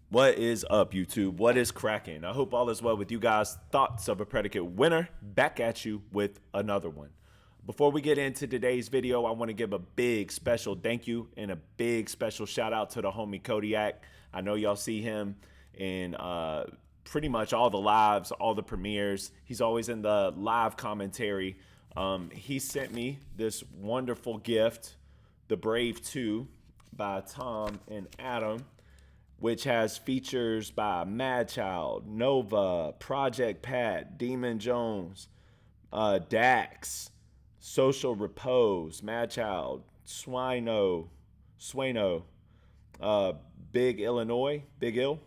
What is up, YouTube? What is cracking? I hope all is well with you guys. Thoughts of a Predicate winner, back at you with another one. Before we get into today's video, I want to give a big special thank you and a big special shout out to the homie Kodiak. I know y'all see him in pretty much all the lives, all the premieres. He's always in the live commentary. He sent me this wonderful gift, The Brave 2 by Tom and Adam, which has features by Madchild, Nova, Project Pat, Demon Jones, Dax, Social Repose, Madchild, Swino, Big Illinois, Big Ill.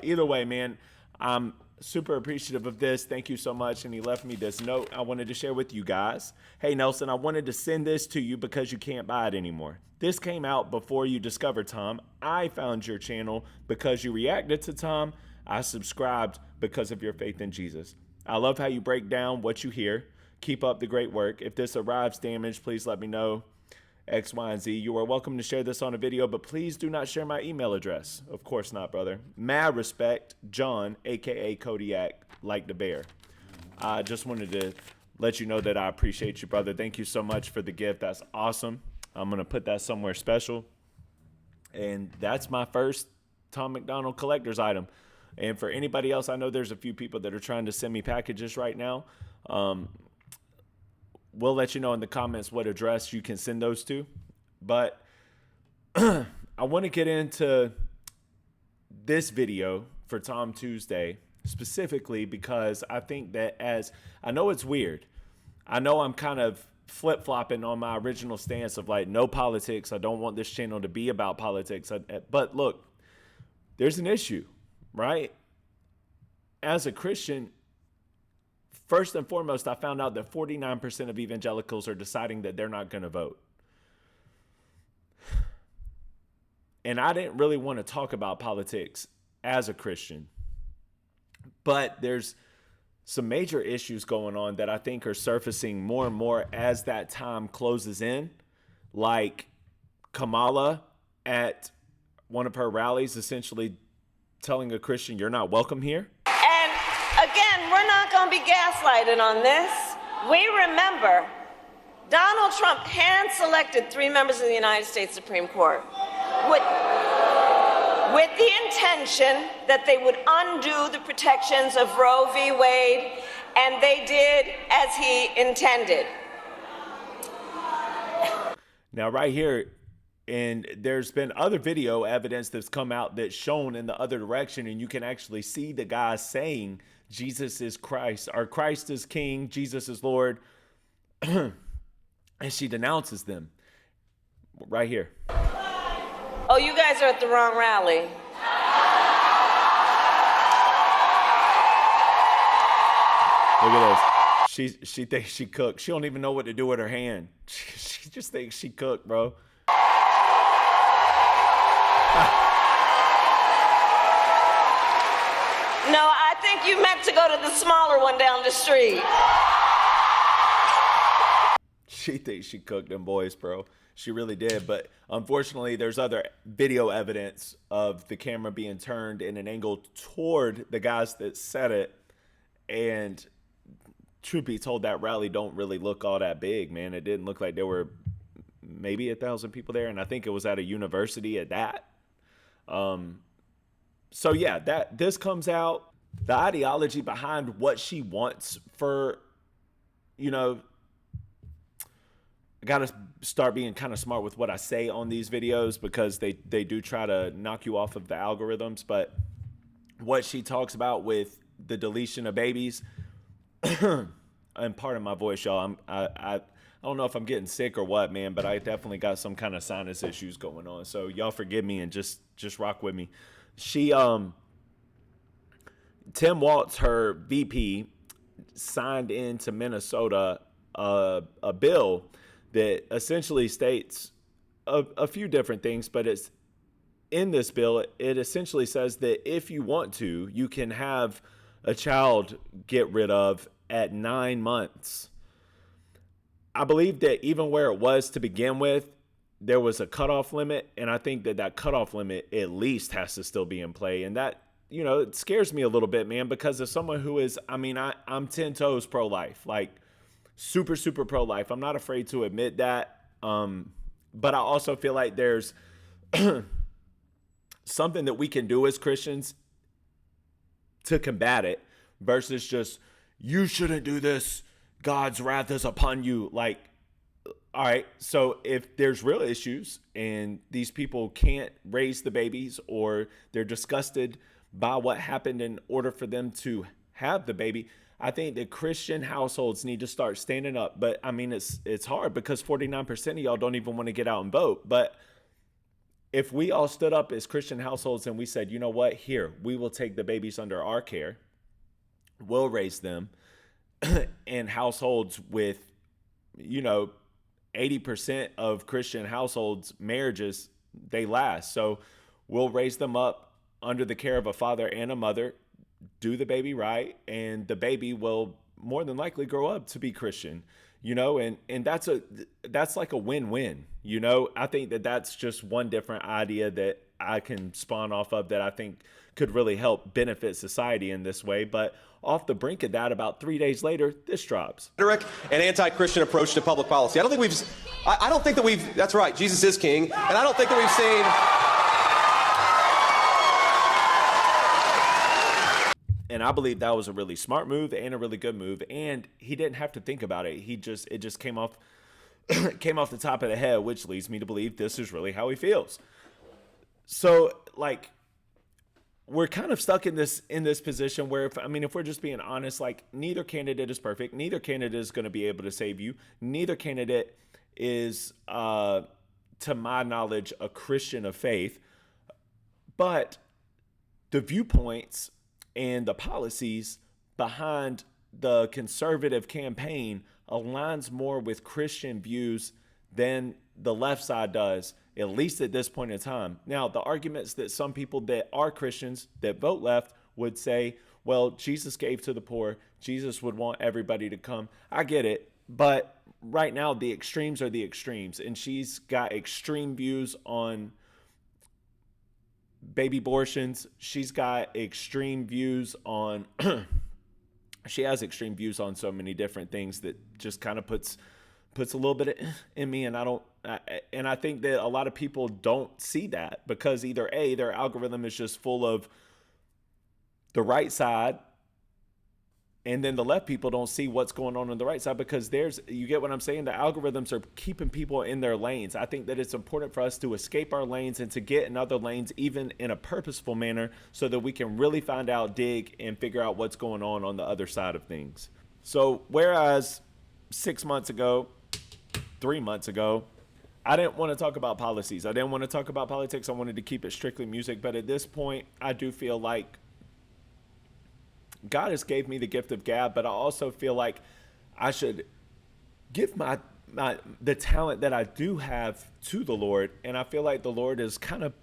Either way, man, I'm super appreciative of this. Thank you so much. And he left me this note I wanted to share with you guys. Hey, Nelson, I wanted to send this to you because you can't buy it anymore. This came out before you discovered Tom. I found your channel because you reacted to Tom. I subscribed because of your faith in Jesus. I love how you break down what you hear. Keep up the great work. If this arrives damaged, please let me know. X, Y, and Z. You are welcome to share this on a video, but please do not share my email address. Of course not, brother. Mad respect, John, a.k.a. Kodiak, like the bear. I just wanted to let you know that I appreciate you, brother. Thank you so much for the gift. That's awesome. I'm going to put that somewhere special. And that's my first Tom Macdonald collector's item. And for anybody else, I know there's a few people that are trying to send me packages right now. We'll let you know in the comments what address you can send those to. But I want to get into this video for Tom Tuesday specifically because I think that I know it's weird. I know I'm kind of flip-flopping on my original stance of like no politics. I don't want this channel to be about politics. But look, there's an issue, right? As a Christian, first and foremost, I found out that 49% of evangelicals are deciding that they're not going to vote. And I didn't really want to talk about politics as a Christian, but there's some major issues going on that I think are surfacing more and more as that time closes in, like Kamala at one of her rallies essentially telling a Christian, you're not welcome here. And again, we're not going to be gaslighted on this. We remember Donald Trump hand-selected 3 members of the United States Supreme Court with the intention that they would undo the protections of Roe v. Wade, and they did as he intended. Now, right here, and there's been other video evidence that's come out that's shown in the other direction, and you can actually see the guy saying Jesus is Christ, or Christ is King, Jesus is Lord, and she denounces them right here. Oh, you guys are at the wrong rally. Look at this. She thinks she cooked. She don't even know what to do with her hand. She just thinks she cooked, bro. No, I think you meant to go to the smaller one down the street. She thinks she cooked them boys, bro. She really did. But unfortunately, there's other video evidence of the camera being turned in an angle toward the guys that said it. And truth be told, that rally don't really look all that big, man. It didn't look like there were maybe 1,000 people there. And I think it was at a university at that. So yeah, this comes out, the ideology behind what she wants for, I got to start being kind of smart with what I say on these videos because they do try to knock you off of the algorithms. But what she talks about with the deletion of babies, and pardon my voice, y'all, I don't know if I'm getting sick or what, man, but I definitely got some kind of sinus issues going on. So y'all forgive me and just rock with me. She, Tim Walz, her VP, signed into Minnesota a bill that essentially states a few different things, but it's in this bill, it essentially says that if you want to, you can have a child get rid of at 9 months. I believe that even where it was to begin with, there was a cutoff limit, and I think that that cutoff limit at least has to still be in play. And that, it scares me a little bit, man, because as someone who is, I'm 10 toes pro-life, like super, super pro-life. I'm not afraid to admit that. But I also feel like there's something that we can do as Christians to combat it versus just, you shouldn't do this, God's wrath is upon you. Like, all right, so if there's real issues and these people can't raise the babies, or they're disgusted by what happened in order for them to have the baby, I think that Christian households need to start standing up. But it's hard because 49% of y'all don't even want to get out and vote. But if we all stood up as Christian households and we said, you know what, here, we will take the babies under our care, we'll raise them, and households with, 80% of Christian households, marriages, they last. So we'll raise them up under the care of a father and a mother, do the baby right, and the baby will more than likely grow up to be Christian, and that's like a win-win. I think that that's just one different idea that I can spawn off of that I think could really help benefit society in this way. But off the brink of that, about 3 days later, this drops. Rhetoric and anti-Christian approach to public policy. I don't think that we've, that's right, Jesus is king, and I don't think that we've seen. And I believe that was a really smart move and a really good move, and he didn't have to think about it. It just came off the top of the head, which leads me to believe this is really how he feels. So, like, we're kind of stuck in this position where, if we're just being honest, like, neither candidate is perfect. Neither candidate is going to be able to save you. Neither candidate is, to my knowledge, a Christian of faith. But the viewpoints and the policies behind the conservative campaign aligns more with Christian views than the left side does, at least at this point in time. Now, the arguments that some people that are Christians that vote left would say, well, Jesus gave to the poor, Jesus would want everybody to come. I get it, but right now the extremes are the extremes, and she's got extreme views on baby abortions. She's got extreme views on she has extreme views on so many different things that just kind of puts a little bit in me, and I think that a lot of people don't see that because either A, their algorithm is just full of the right side, and then the left people don't see what's going on the right side because you get what I'm saying? The algorithms are keeping people in their lanes. I think that it's important for us to escape our lanes and to get in other lanes, even in a purposeful manner, so that we can really find out, dig, and figure out what's going on the other side of things. So whereas 6 months ago, 3 months ago, I didn't want to talk about policies. I didn't want to talk about politics. I wanted to keep it strictly music. But at this point, I do feel like God has gave me the gift of gab, but I also feel like I should give the talent that I do have to the Lord. And I feel like the Lord is kind of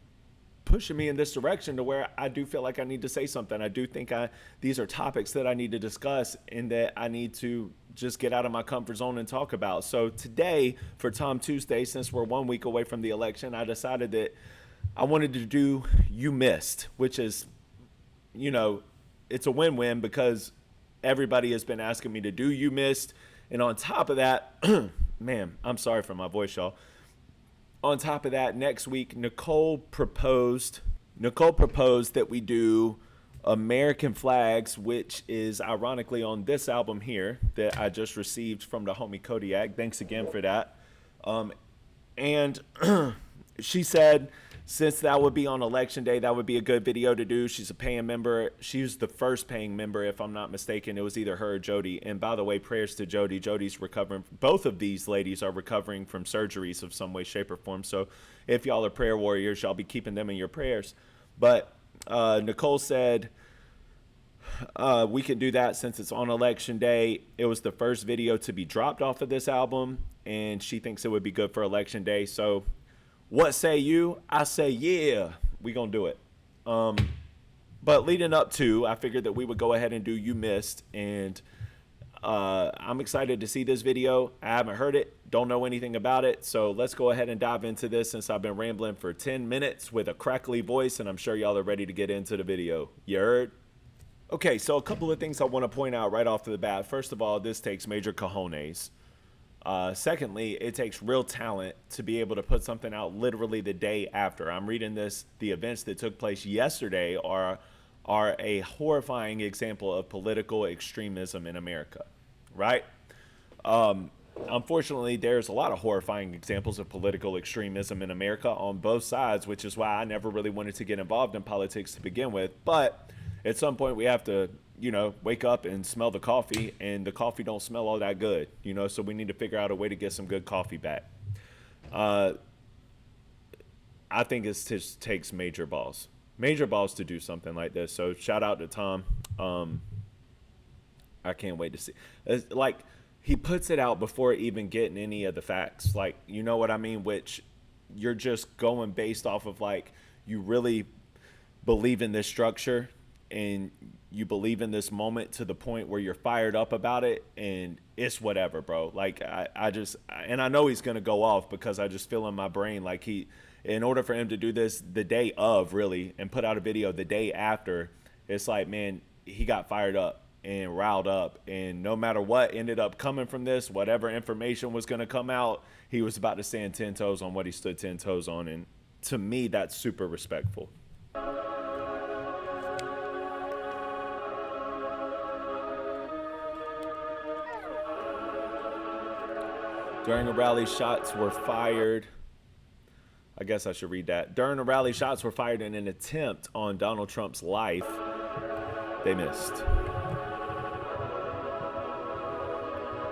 pushing me in this direction to where I do feel like I need to say something. I do think these are topics that I need to discuss and that I need to just get out of my comfort zone and talk about. So today, for Tom Tuesday, since we're 1 week away from the election, I decided that I wanted to do You Missed, which is, it's a win-win because everybody has been asking me to do You Missed. And on top of that, man, I'm sorry for my voice, y'all. On top of that, next week, Nicole proposed that we do American Flags, which is ironically on this album here that I just received from the homie Kodiak. Thanks again for that. And she said, since that would be on election day, that would be a good video to do. She's a paying member. She was the first paying member, if I'm not mistaken. It was either her or Jody. And by the way, prayers to Jody. Jody's recovering. Both of these ladies are recovering from surgeries of some way, shape, or form. So if y'all are prayer warriors, y'all be keeping them in your prayers. But Nicole said we can do that since it's on election day. It was the first video to be dropped off of this album, and she thinks it would be good for election day. So what say you? I say, yeah, we gonna do it. But leading up to, I figured that we would go ahead and do You Missed, and I'm excited to see this video. I haven't heard it. don't know anything about it. So let's go ahead and dive into this since I've been rambling for 10 minutes with a crackly voice, and I'm sure y'all are ready to get into the video. You heard? Okay, so a couple of things I want to point out right off the bat. First of all, this takes major cojones. Secondly, it takes real talent to be able to put something out literally the day after. I'm reading this. The events that took place yesterday are a horrifying example of political extremism in America, right? Unfortunately, there's a lot of horrifying examples of political extremism in America on both sides, which is why I never really wanted to get involved in politics to begin with. But at some point, we have to, wake up and smell the coffee, and the coffee don't smell all that good, so we need to figure out a way to get some good coffee back. I think it just takes major balls to do something like this. So shout out to Tom. I can't wait to see. Like, he puts it out before even getting any of the facts. Like, you know what I mean? Which you're just going based off of, like, you really believe in this structure and you believe in this moment to the point where you're fired up about it, and it's whatever, bro. Like, I know he's going to go off because I just feel in my brain like in order for him to do this the day of, really, and put out a video the day after, it's like, man, he got fired up and riled up, and no matter what ended up coming from this, whatever information was going to come out, he was about to stand 10 toes on what he stood 10 toes on, and to me, that's super respectful. During a rally, shots were fired. I guess I should read that. During a rally, shots were fired in an attempt on Donald Trump's life. They missed.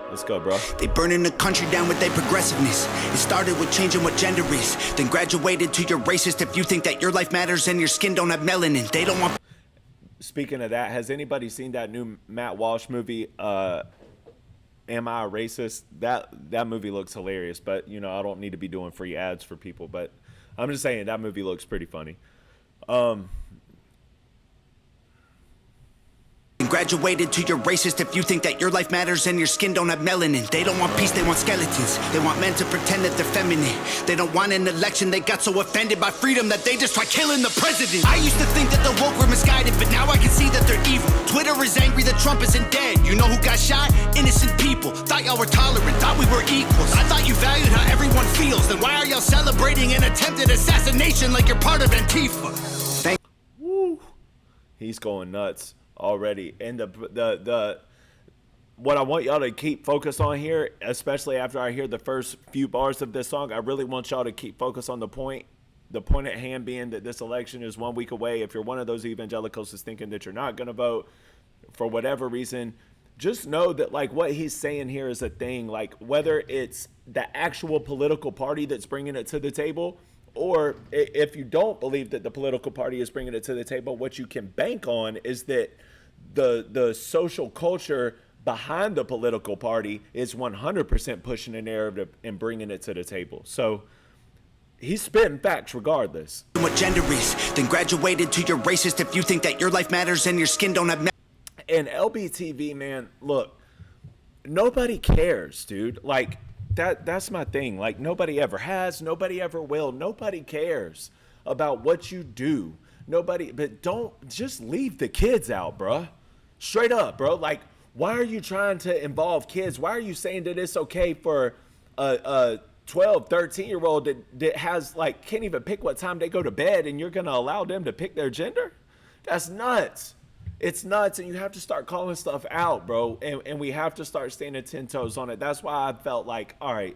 Let's go, bro. They burning the country down with their progressiveness. It started with changing what gender is, then graduated to you're racist if you think that your life matters and your skin don't have melanin. They don't want. Speaking of that, has anybody seen that new Matt Walsh movie, Am I a Racist? That movie looks hilarious, but I don't need to be doing free ads for people, but I'm just saying that movie looks pretty funny. Graduated to you're racist if you think that your life matters and your skin don't have melanin. They don't want peace, they want skeletons. They want men to pretend that they're feminine. They don't want an election, they got so offended by freedom that they just try killing the president. I used to think that the woke were misguided, but now I can see that they're evil. Twitter is angry that Trump isn't dead. You know who got shot? Innocent people. Thought y'all were tolerant, thought we were equals. I thought you valued how everyone feels. Then why are y'all celebrating an attempted assassination like you're part of Antifa? Woo. He's going nuts already. And the what I want y'all to keep focused on here, especially after I hear the first few bars of this song, I really want y'all to keep focused on the point at hand being that this election is 1 week away. If you're one of those evangelicals that's thinking that you're not going to vote for whatever reason, just know that, like, what he's saying here is a thing. Like, whether it's the actual political party that's bringing it to the table, or if you don't believe that the political party is bringing it to the table, what you can bank on is that the social culture behind the political party is 100% pushing a narrative and bringing it to the table. So he's spitting facts regardless. What gender is, then graduated to you're racist if you think that your life matters and your skin don't have. And LBTV, man, look, nobody cares, dude. Like, that's my thing. Like, nobody ever has, nobody ever will. Nobody cares about what you do. Nobody, but don't just leave the kids out, bruh. Straight up, bro. Like, why are you trying to involve kids? Why are you saying that it's okay for a 12, 13-year-old that has, like, can't even pick what time they go to bed, and you're going to allow them to pick their gender? That's nuts. It's nuts, and you have to start calling stuff out, bro, and we have to start standing 10 toes on it. That's why I felt like, all right,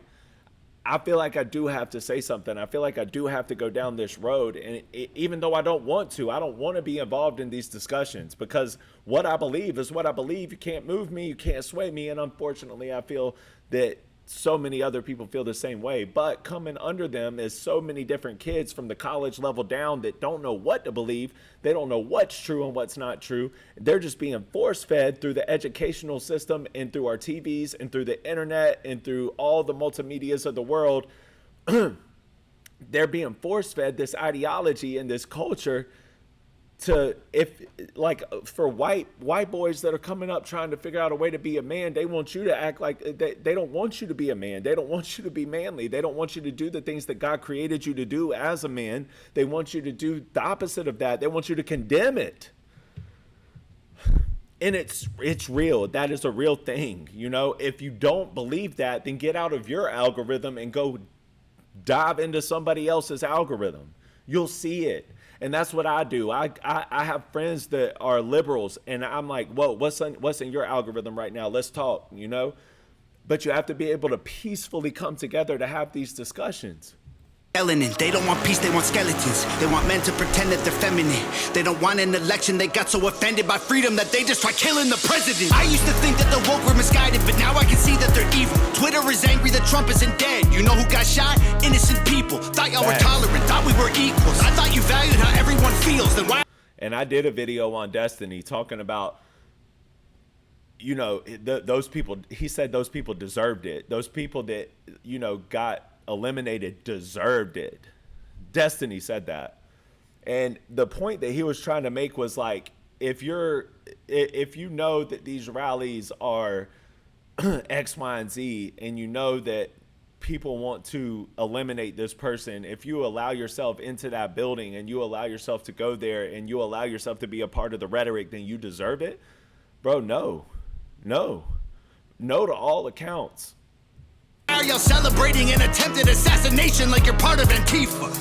I feel like I do have to say something. I feel like I do have to go down this road, and even though I don't want to be involved in these discussions, because what I believe is what I believe. You can't move me, you can't sway me, and unfortunately, I feel that so many other people feel the same way. But coming under them is so many different kids from the college level down that don't know what to believe. They don't know what's true and what's not true. They're just being force-fed through the educational system and through our TVs and through the internet and through all the multimedias of the world. They're being force-fed this ideology and this culture to, if like for white boys that are coming up trying to figure out a way to be a man, they want you to act like they don't want you to be a man. They don't want you to be manly. They don't want you to do the things that God created you to do as a man. They want you to do the opposite of that. They want you to condemn it. And it's real. That is a real thing. You know, if you don't believe that, then get out of your algorithm and go dive into somebody else's algorithm. You'll see it. And that's what I do. I have friends that are liberals, and I'm like, whoa, what's in your algorithm right now? Let's talk, you know? But you have to be able to peacefully come together to have these discussions. They don't want peace, they want skeletons. They want men to pretend that they're feminine. They don't want an election, they got so offended by freedom that they just try killing the president. I used to think that the woke were misguided, but now I can see that they're evil. Twitter is angry that Trump isn't dead. You know who got shot? Innocent people. Thought y'all were tolerant, thought we were equals. I thought you valued how everyone feels, then why? And I did a video on Destiny talking about, you know, those people. He said those people deserved it. Those people that, you know, got eliminated deserved it. Destiny said that. And the point that he was trying to make was like, if you know that these rallies are X, Y, and Z, and you know that people want to eliminate this person, if you allow yourself into that building and you allow yourself to go there and you allow yourself to be a part of the rhetoric, then you deserve it. Bro, no to all accounts. Are y'all celebrating an attempted assassination like you're part of Antifa?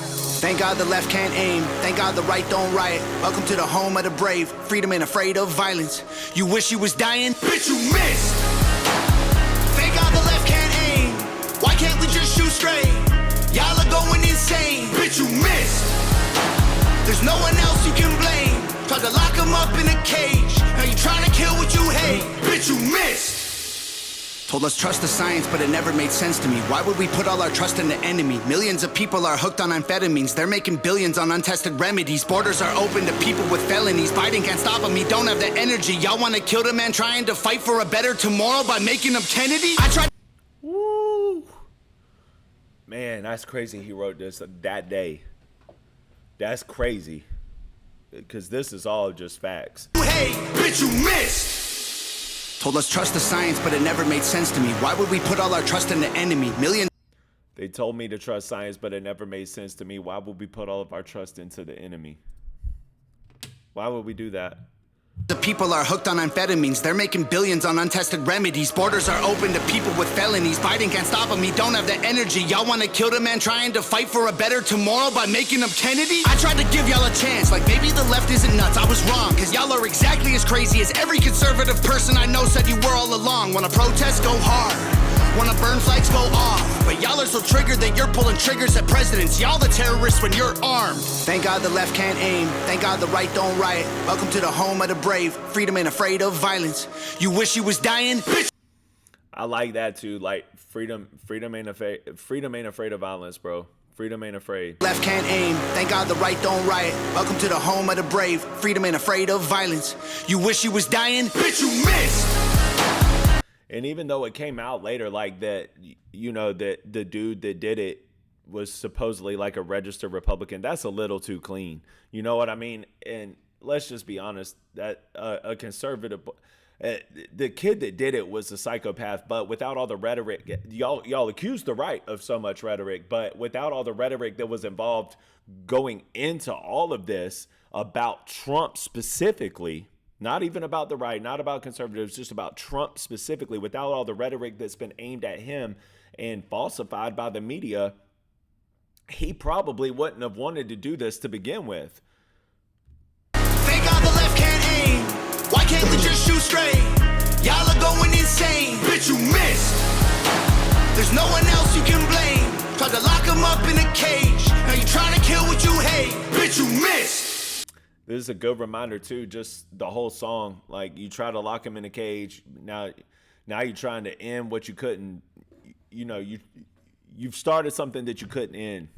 Thank God the left can't aim. Thank God the right don't riot. Welcome to the home of the brave. Freedom ain't afraid of violence. You wish you was dying? Bitch, you missed. Thank God the left can't aim. Why can't we just shoot straight? Y'all are going insane. Bitch, you missed. There's no one else you can blame. Tried to lock him up in a cage. Now you trying to kill what you hate. Bitch, you missed. Told us trust the science, but it never made sense to me. Why would we put all our trust in the enemy? Millions of people are hooked on amphetamines. They're making billions on untested remedies. Borders are open to people with felonies. Biden can't stop them, he don't have the energy. Y'all want to kill the man trying to fight for a better tomorrow by making him Kennedy? I tried. Woo. Man, that's crazy he wrote this that day. That's crazy. Because this is all just facts. Hey, bitch, you missed. Told us trust the science, but it never made sense to me. Why would we put all our trust in the enemy? Millions. They told me to trust science, but it never made sense to me. Why would we put all of our trust into the enemy? Why would we do that? The people are hooked on amphetamines. They're making billions on untested remedies. Borders are open to people with felonies. Biden can't stop him, he don't have the energy. Y'all want to kill the man trying to fight for a better tomorrow by making him Kennedy? I tried to give y'all a chance, like maybe the left isn't nuts. I was wrong, cause y'all are exactly as crazy as every conservative person I know said you were all along. Wanna protest, go hard. Wanna burn flags, go off. But y'all are so triggered that you're pulling triggers at presidents. Y'all the terrorists when you're armed. Thank God the left can't aim. Thank God the right don't riot. Welcome to the home of the brave. Freedom ain't afraid of violence. You wish you was dying? Bitch. I like that too. Like freedom ain't afraid of violence, bro. Freedom ain't afraid. Left can't aim. Thank God the right don't riot. Welcome to the home of the brave. Freedom ain't afraid of violence. You wish you was dying? Bitch, you missed. And even though it came out later, like that, you know, that the dude that did it was supposedly like a registered Republican, that's a little too clean. You know what I mean? And let's just be honest, that a conservative, the kid that did it was a psychopath. But without all the rhetoric, y'all accused the right of so much rhetoric, but without all the rhetoric that was involved going into all of this about Trump specifically, not even about the right, not about conservatives, just about Trump specifically, without all the rhetoric that's been aimed at him and falsified by the media, he probably wouldn't have wanted to do this to begin with. Thank God the left can't aim. Why can't we just shoot straight? Y'all are going insane. Bitch, you missed. There's no one else you can blame. Tried to lock him up in a cage. Now you trying to kill what you hate. Bitch, you missed. This is a good reminder too, just the whole song. Like, you try to lock him in a cage. Now you're trying to end what you couldn't. You know, you've started something that you couldn't end.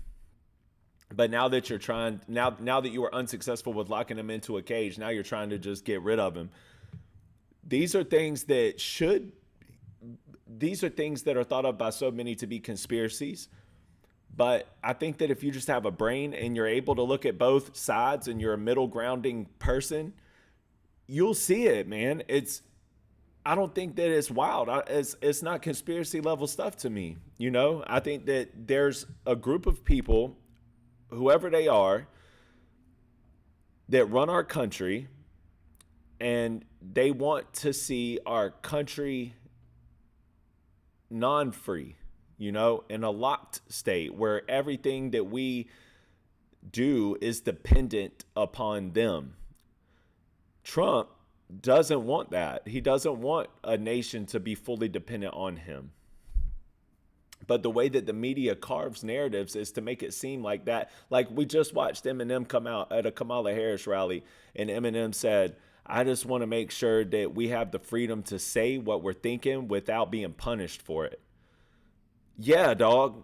But now that you're trying, now that you were unsuccessful with locking him into a cage, now you're trying to just get rid of him. These are things that are thought of by so many to be conspiracies. But I think that if you just have a brain and you're able to look at both sides and you're a middle grounding person, you'll see it, man. I don't think that it's wild. It's not conspiracy level stuff to me. You know, I think that there's a group of people, whoever they are, that run our country, and they want to see our country non-free, you know, in a locked state where everything that we do is dependent upon them. Trump doesn't want that. He doesn't want a nation to be fully dependent on him. But the way that the media carves narratives is to make it seem like that. Like, we just watched Eminem come out at a Kamala Harris rally, and Eminem said, I just want to make sure that we have the freedom to say what we're thinking without being punished for it. Yeah, dog,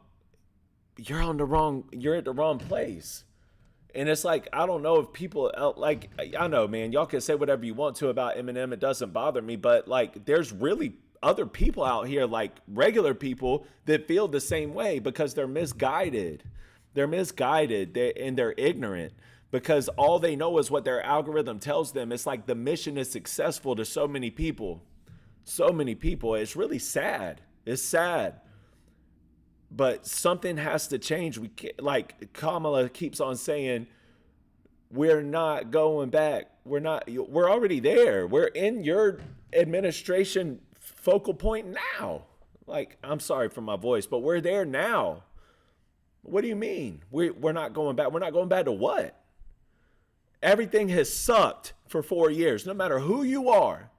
you're at the wrong place. And it's like, I don't know if people, like, I know, man, y'all can say whatever you want to about Eminem. It doesn't bother me. But, like, there's really other people out here, like regular people, that feel the same way because they're misguided. They're misguided and they're ignorant because all they know is what their algorithm tells them. It's like the mission is successful to so many people. So many people. It's really sad. It's sad. But something has to change. We can't, like Kamala keeps on saying, we're not going back. We're already there. We're in your administration focal point now. Like, I'm sorry for my voice, but we're there now. What do you mean? We're not going back. We're not going back to what? Everything has sucked for 4 years. No matter who you are,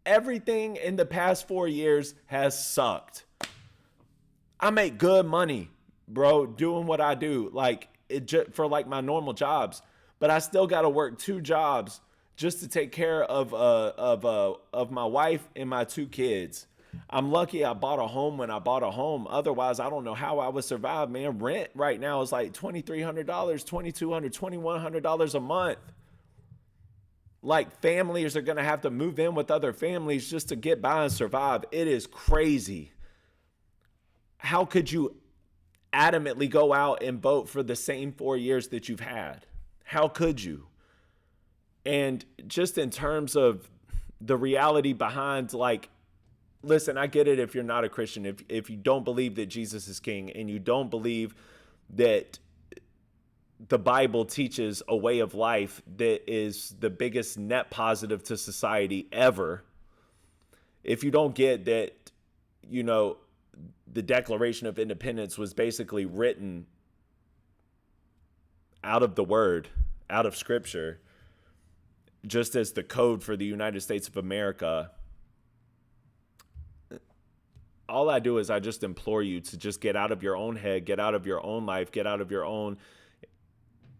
everything in the past 4 years has sucked. I make good money, bro, doing what I do, like for like my normal jobs, but I still got to work 2 jobs just to take care of my wife and my 2 kids. I'm lucky I bought a home when I bought a home. Otherwise, I don't know how I would survive, man. Rent right now is like $2,300, $2,200, $2,100 a month. Like, families are going to have to move in with other families just to get by and survive. It is crazy. How could you adamantly go out and vote for the same 4 years that you've had? How could you? And just in terms of the reality behind, like, listen, I get it if you're not a Christian, if you don't believe that Jesus is king and you don't believe that the Bible teaches a way of life that is the biggest net positive to society ever. If you don't get that, you know, the Declaration of Independence was basically written out of the word, out of scripture, just as the code for the United States of America. All I do is I just implore you to just get out of your own head, get out of your own life, get out of your own,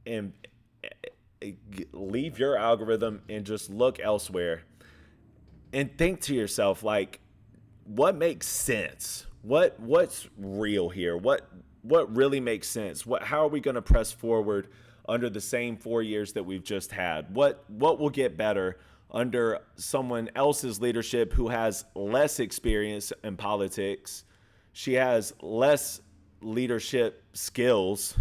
and leave your algorithm and just look elsewhere and think to yourself, like, what makes sense? What's real here? What really makes sense? How are we going to press forward under the same 4 years that we've just had? What will get better under someone else's leadership who has less experience in politics? She has less leadership skills.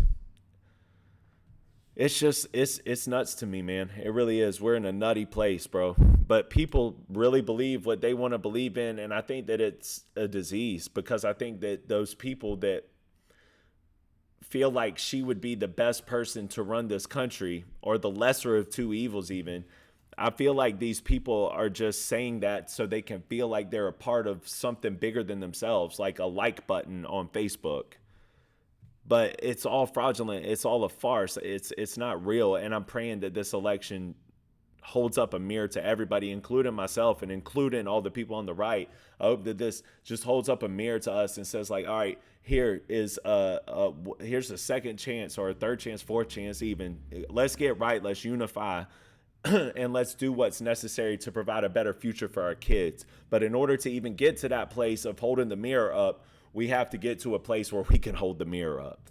It's just, it's nuts to me, man. It really is. We're in a nutty place, bro. But people really believe what they want to believe in, and I think that it's a disease, because I think that those people that feel like she would be the best person to run this country, or the lesser of two evils even, I feel like these people are just saying that so they can feel like they're a part of something bigger than themselves, like a like button on Facebook. But it's all fraudulent. It's all a farce. It's not real. And I'm praying that this election holds up a mirror to everybody, including myself and including all the people on the right. I hope that this just holds up a mirror to us and says, like, all right, here's a second chance, or a third chance, fourth chance even. Let's get right. Let's unify. And let's do what's necessary to provide a better future for our kids. But in order to even get to that place of holding the mirror up, we have to get to a place where we can hold the mirror up.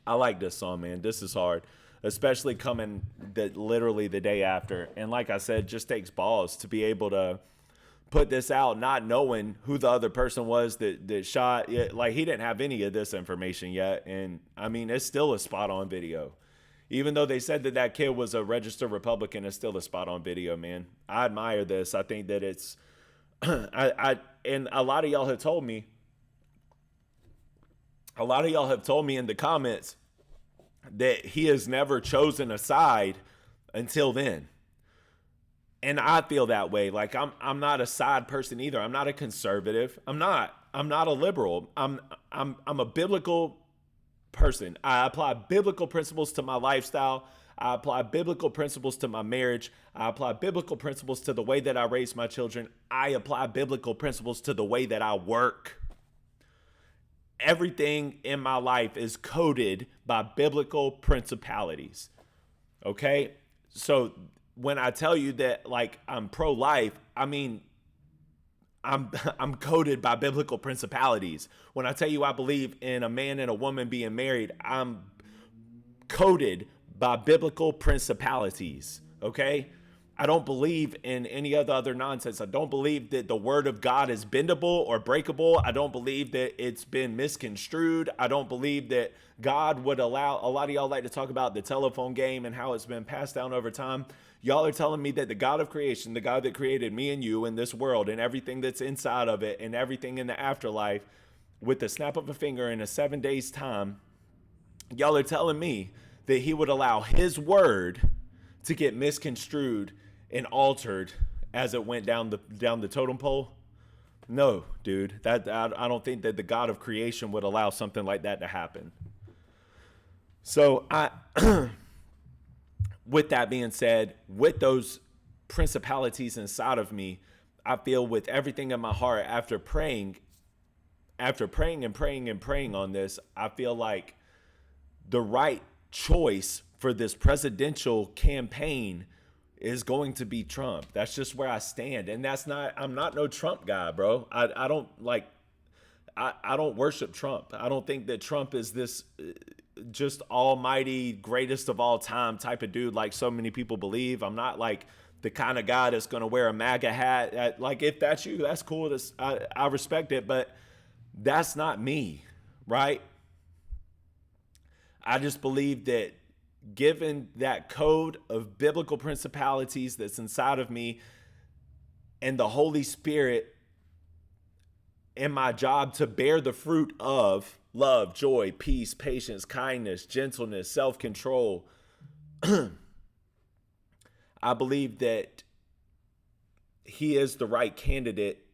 I like this song, man. This is hard, especially coming literally the day after. And like I said, just takes balls to be able to put this out not knowing who the other person was that shot. Like, he didn't have any of this information yet. And I mean, it's still a spot on video. Even though they said that kid was a registered Republican, it's still a spot on video, man. I admire this. I think that it's, and a lot of y'all have told me in the comments that he has never chosen a side until then. And I feel that way. Like, I'm not a side person either. I'm not a conservative. I'm not a liberal. I'm a biblical person. I apply biblical principles to my lifestyle. I apply biblical principles to my marriage. I apply biblical principles to the way that I raise my children. I apply biblical principles to the way that I work. Everything in my life is coded by biblical principalities. Okay? So when I tell you that, like, I'm pro-life, I mean, I'm coded by biblical principalities. When I tell you I believe in a man and a woman being married, I'm coded by biblical principalities. Okay? I don't believe in any other nonsense. I don't believe that the word of God is bendable or breakable. I don't believe that it's been misconstrued. I don't believe that God would allow, a lot of y'all like to talk about the telephone game and how it's been passed down over time. Y'all are telling me that the God of creation, the God that created me and you in this world and everything that's inside of it and everything in the afterlife, with the snap of a finger in a 7 days time, y'all are telling me that he would allow his word to get misconstrued and altered as it went down the totem pole? No, dude. I don't think that the God of creation would allow something like that to happen. So with that being said, with those principalities inside of me, I feel with everything in my heart after praying on this, I feel like the right choice for this presidential campaign is going to be Trump. That's just where I stand. And I'm not no Trump guy, bro. I don't worship Trump. I don't think that Trump is this just almighty greatest of all time type of dude like so many people believe. I'm not like the kind of guy that's going to wear a MAGA hat. Like, if that's you, that's cool. I respect it, but that's not me, right? I just believe that given that code of biblical principalities that's inside of me and the Holy Spirit and my job to bear the fruit of love, joy, peace, patience, kindness, gentleness, self-control, I believe that he is the right candidate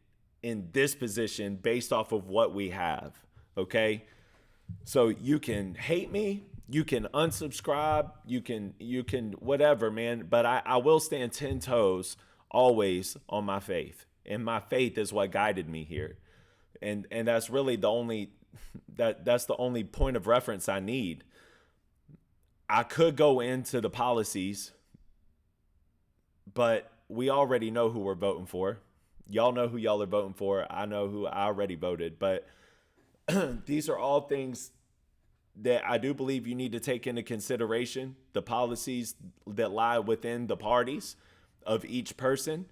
in this position based off of what we have, okay? So you can hate me, you can unsubscribe, you can whatever, man, but I will stand 10 toes always on my faith. And my faith is what guided me here. And that's really the only that's the only point of reference I need. I could go into the policies, but we already know who we're voting for. Y'all know who y'all are voting for. I know who I already voted, but these are all things that I do believe you need to take into consideration, the policies that lie within the parties of each person.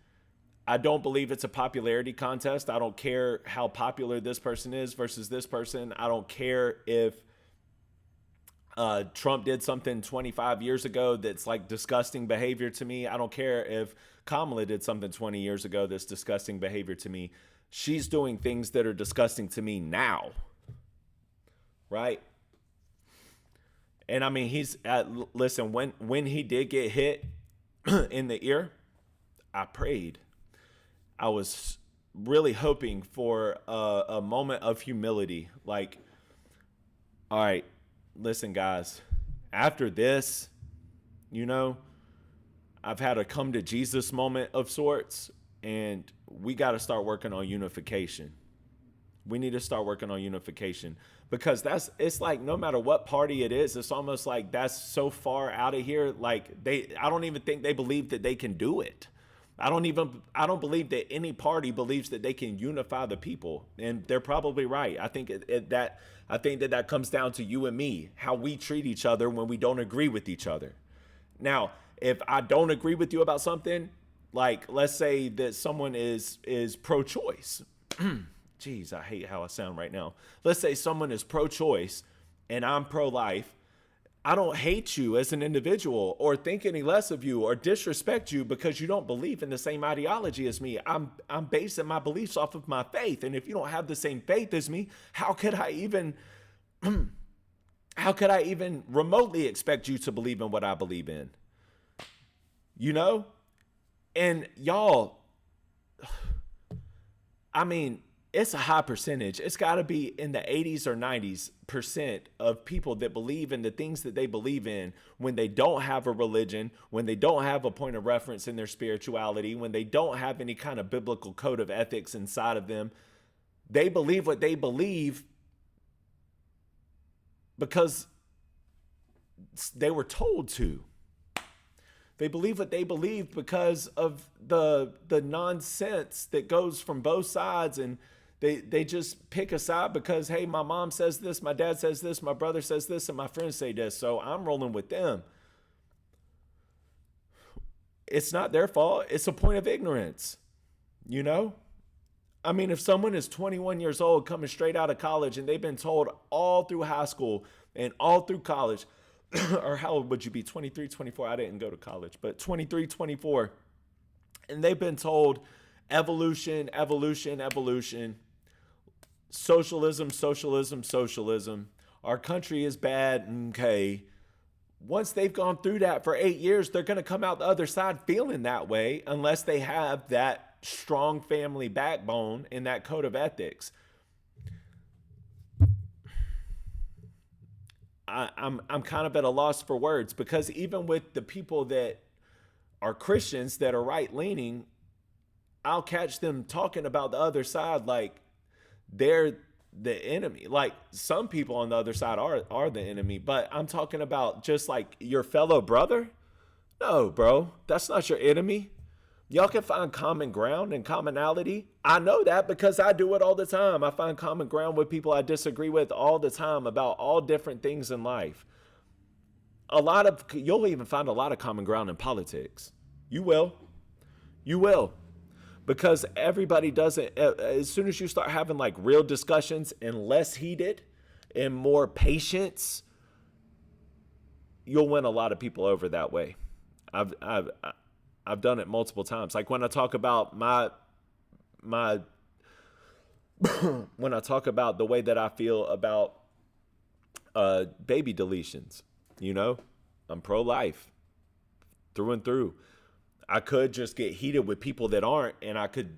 I don't believe it's a popularity contest. I don't care how popular this person is versus this person. I don't care if Trump did something 25 years ago that's like disgusting behavior to me. I don't care if Kamala did something 20 years ago that's disgusting behavior to me. She's doing things that are disgusting to me now, right? And I mean, listen, when he did get hit in the ear, I prayed. I was really hoping for a moment of humility. Like, all right, listen, guys, after this, I've had a come to Jesus moment of sorts, and we got to start working on unification. We need to start working on unification, because it's like no matter what party it is, it's almost like that's so far out of here. Like I don't even think they believe that they can do it. I don't believe that any party believes that they can unify the people, and they're probably right. I think that comes down to you and me, how we treat each other when we don't agree with each other. Now, if I don't agree with you about something, Like, let's say that someone is pro-choice. Jeez, I hate how I sound right now. Let's say someone is pro-choice and I'm pro-life. I don't hate you as an individual or think any less of you or disrespect you because you don't believe in the same ideology as me. I'm basing my beliefs off of my faith. And if you don't have the same faith as me, how could I even remotely expect you to believe in what I believe in? You know? And y'all, I mean, it's a high percentage. It's got to be in the 80s or 90% of people that believe in the things that they believe in when they don't have a religion, when they don't have a point of reference in their spirituality, when they don't have any kind of biblical code of ethics inside of them. They believe what they believe because they were told to. They believe what they believe because of the nonsense that goes from both sides, and they just pick a side because, hey, my mom says this, my dad says this, my brother says this, and my friends say this, so I'm rolling with them. It's not their fault. It's a point of ignorance, you know? I mean, if someone is 21 years old coming straight out of college and they've been told all through high school and all through college, or how old would you be? 23, 24? I didn't go to college, but 23, 24. And they've been told evolution, evolution, evolution, socialism, socialism, socialism. Our country is bad. Okay. Once they've gone through that for 8 years, they're going to come out the other side feeling that way unless they have that strong family backbone and that code of ethics. I'm kind of at a loss for words because even with the people that are Christians that are right-leaning, I'll catch them talking about the other side like they're the enemy. Like some people on the other side are the enemy, but I'm talking about just like your fellow brother. No, bro, that's not your enemy. Y'all can find common ground and commonality. I know that because I do it all the time. I find common ground with people I disagree with all the time about all different things in life. You'll even find a lot of common ground in politics. You will. Because everybody doesn't, as soon as you start having like real discussions and less heated and more patience, you'll win a lot of people over that way. I've done it multiple times. Like when I talk about when I talk about the way that I feel about baby deletions, you know, I'm pro-life through and through. I could just get heated with people that aren't, and I could,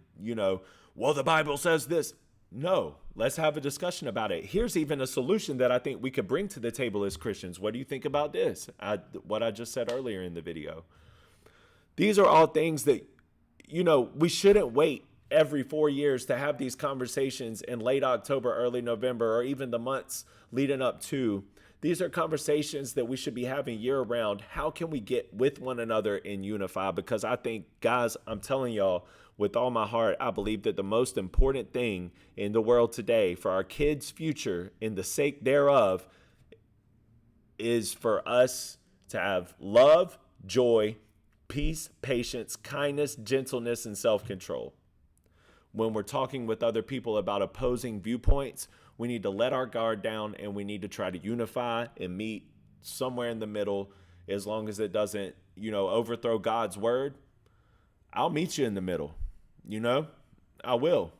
well, the Bible says this. No, let's have a discussion about it. Here's even a solution that I think we could bring to the table as Christians. What do you think about this? What I just said earlier in the video. These are all things that, we shouldn't wait every 4 years to have these conversations in late October, early November, or even the months leading up to. These are conversations that we should be having year round. How can we get with one another and unify? Because I think, guys, I'm telling y'all with all my heart, I believe that the most important thing in the world today for our kids' future and the sake thereof is for us to have love, joy, peace, patience, kindness, gentleness, and self-control. When we're talking with other people about opposing viewpoints, we need to let our guard down and we need to try to unify and meet somewhere in the middle. As long as it doesn't, overthrow God's word, I'll meet you in the middle. I will.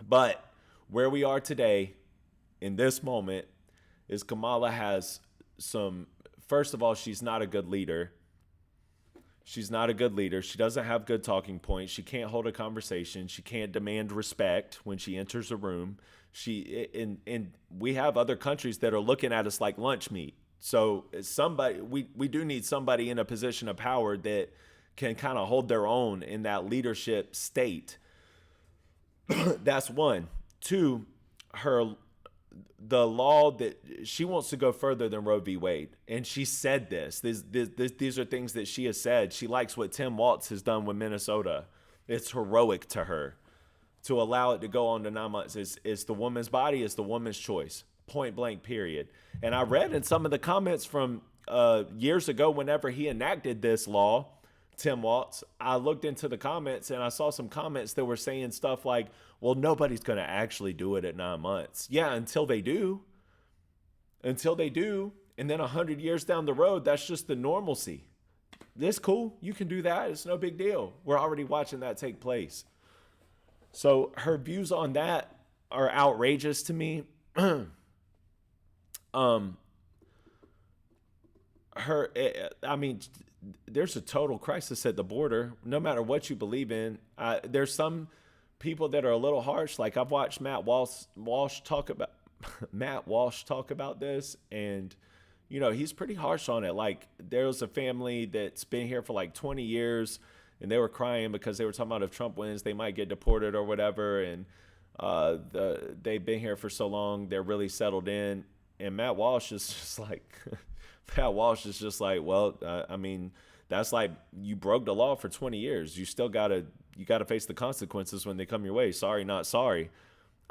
But where we are today in this moment is Kamala has first of all, she's not a good leader. She's not a good leader. She doesn't have good talking points. She can't hold a conversation. She can't demand respect when she enters a room. And we have other countries that are looking at us like lunch meat. So we do need somebody in a position of power that can kind of hold their own in that leadership state. That's one. Two, the law that she wants to go further than Roe v. Wade. And she said this. These are things that she has said. She likes what Tim Walz has done with Minnesota. It's heroic to her to allow it to go on to 9 months. It's the woman's body. It's the woman's choice. Point blank, period. And I read in some of the comments from years ago, whenever he enacted this law, Tim Waltz, I looked into the comments and I saw some comments that were saying stuff like, well, nobody's going to actually do it at 9 months. Yeah, until they do. Until they do. And then 100 years down the road, that's just the normalcy. It's cool. You can do that. It's no big deal. We're already watching that take place. So her views on that are outrageous to me. There's a total crisis at the border, no matter what you believe in. There's some people that are a little harsh. Like I've watched Matt Walsh talk about this, and he's pretty harsh on it. Like there was a family that's been here for like 20 years, and they were crying because they were talking about if Trump wins, they might get deported or whatever. And they've been here for so long, they're really settled in. And Matt Walsh is just like, well, that's like you broke the law for 20 years. You still gotta face the consequences when they come your way. Sorry, not sorry.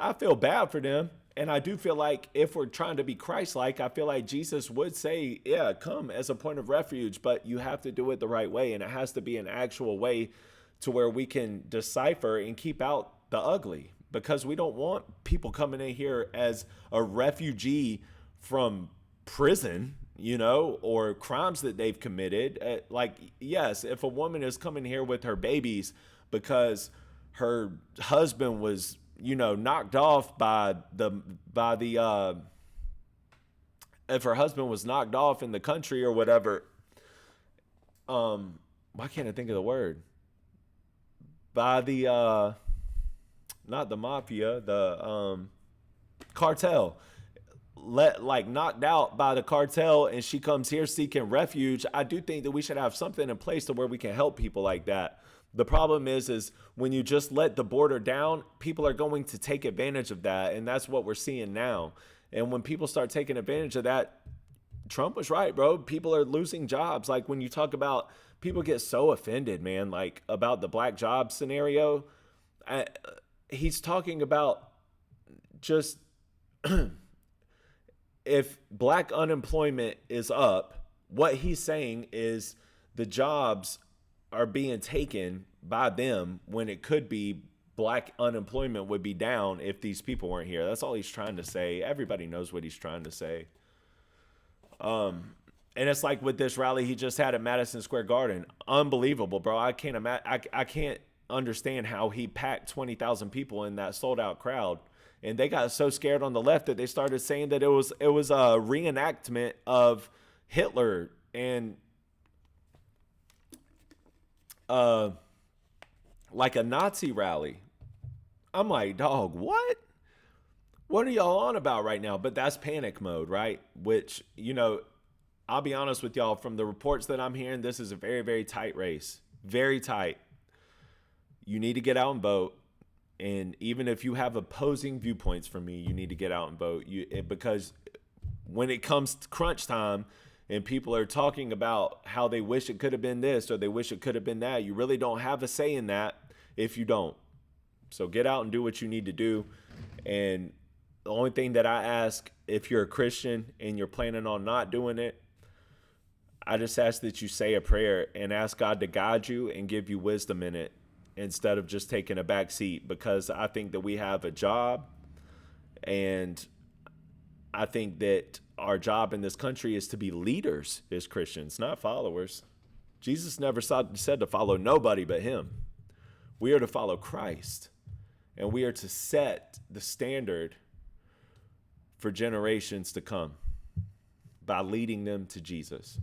I feel bad for them. And I do feel like if we're trying to be Christ-like, I feel like Jesus would say, yeah, come as a point of refuge, but you have to do it the right way. And it has to be an actual way to where we can decipher and keep out the ugly, because we don't want people coming in here as a refugee from prison, or crimes that they've committed. Yes, if a woman is coming here with her babies because her husband was, knocked off if her husband was knocked off in the country or whatever, why can't I think of the word? By the, not the mafia, the cartel. Knocked out by the cartel, and she comes here seeking refuge. I do think that we should have something in place to where we can help people like that. The problem is when you just let the border down, people are going to take advantage of that, and that's what we're seeing now. And when people start taking advantage of that, Trump was right, bro. People are losing jobs. Like when you talk about, people get so offended, man, like about the black job scenario. He's talking about just if black unemployment is up, what he's saying is the jobs are being taken by them when it could be black unemployment would be down if these people weren't here. That's all he's trying to say. Everybody knows what he's trying to say. And it's like with this rally he just had at Madison Square Garden. Unbelievable, bro. I can't understand how he packed 20,000 people in that sold out crowd. And they got so scared on the left that they started saying that it was a reenactment of Hitler and like a Nazi rally. I'm like, dog, what? What are y'all on about right now? But that's panic mode, right? Which, I'll be honest with y'all, from the reports that I'm hearing, this is a very, very tight race. Very tight. You need to get out and vote. And even if you have opposing viewpoints from me, you need to get out and vote. Because when it comes to crunch time and people are talking about how they wish it could have been this or they wish it could have been that, you really don't have a say in that if you don't. So get out and do what you need to do. And the only thing that I ask, if you're a Christian and you're planning on not doing it, I just ask that you say a prayer and ask God to guide you and give you wisdom in it, instead of just taking a back seat, because I think that we have a job, and I think that our job in this country is to be leaders as Christians, not followers. Jesus never said to follow nobody but him. We are to follow Christ, and we are to set the standard for generations to come by leading them to Jesus.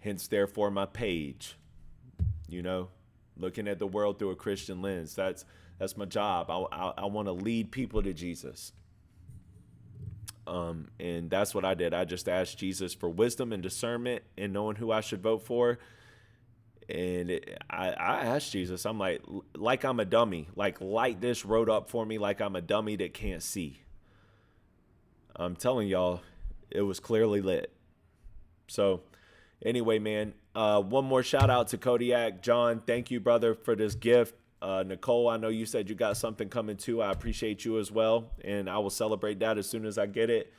Hence, therefore, my page. Looking at the world through a Christian lens. That's my job. I want to lead people to Jesus. And that's what I did. I just asked Jesus for wisdom and discernment and knowing who I should vote for. And I asked Jesus, I'm like I'm a dummy. Light this road up for me like I'm a dummy that can't see. I'm telling y'all, it was clearly lit. So anyway, man, one more shout out to Kodiak. John, thank you, brother, for this gift. Nicole, I know you said you got something coming too. I appreciate you as well, and I will celebrate that as soon as I get it.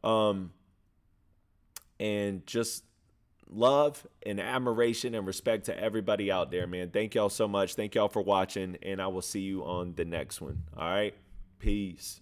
And just love and admiration and respect to everybody out there, man. Thank y'all so much. Thank y'all for watching, and I will see you on the next one. All right? Peace.